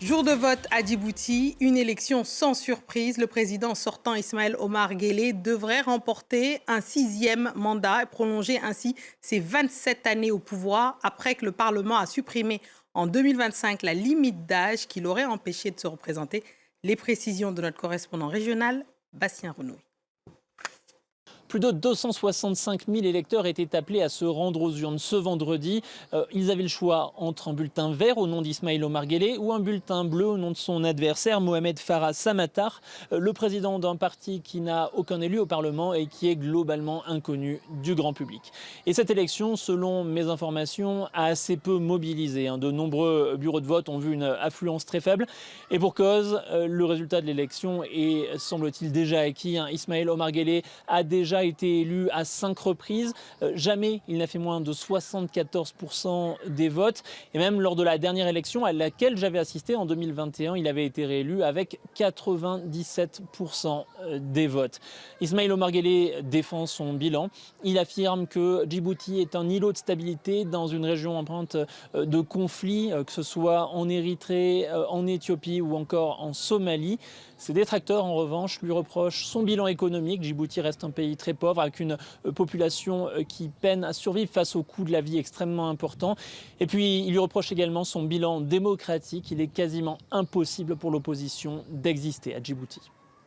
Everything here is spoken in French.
Jour de vote à Djibouti, une élection sans surprise. Le président sortant Ismaël Omar Guelleh devrait remporter un 6e mandat et prolonger ainsi ses 27 années au pouvoir après que le Parlement a supprimé en 2025 la limite d'âge qui l'aurait empêché de se représenter. Les précisions de notre correspondant régional, Bastien Renouy. Plus de 265 000 électeurs étaient appelés à se rendre aux urnes ce vendredi. Ils avaient le choix entre un bulletin vert au nom d'Ismaël Omar Guelleh ou un bulletin bleu au nom de son adversaire, Mohamed Farah Samatar, le président d'un parti qui n'a aucun élu au Parlement et qui est globalement inconnu du grand public. Et cette élection, selon mes informations, a assez peu mobilisé. De nombreux bureaux de vote ont vu une affluence très faible. Et pour cause, le résultat de l'élection est, semble-t-il, déjà acquis. Ismaël Omar Guelleh a déjà été élu à 5 reprises. Jamais il n'a fait moins de 74% des votes. Et même lors de la dernière élection à laquelle j'avais assisté en 2021, il avait été réélu avec 97% des votes. Ismaël Omar Guelleh défend son bilan. Il affirme que Djibouti est un îlot de stabilité dans une région empreinte de conflits, que ce soit en Érythrée, en Éthiopie ou encore en Somalie. Ses détracteurs, en revanche, lui reprochent son bilan économique. Djibouti reste un pays très pauvre, avec une population qui peine à survivre face au coût de la vie extrêmement important. Et puis, il lui reproche également son bilan démocratique. Il est quasiment impossible pour l'opposition d'exister à Djibouti.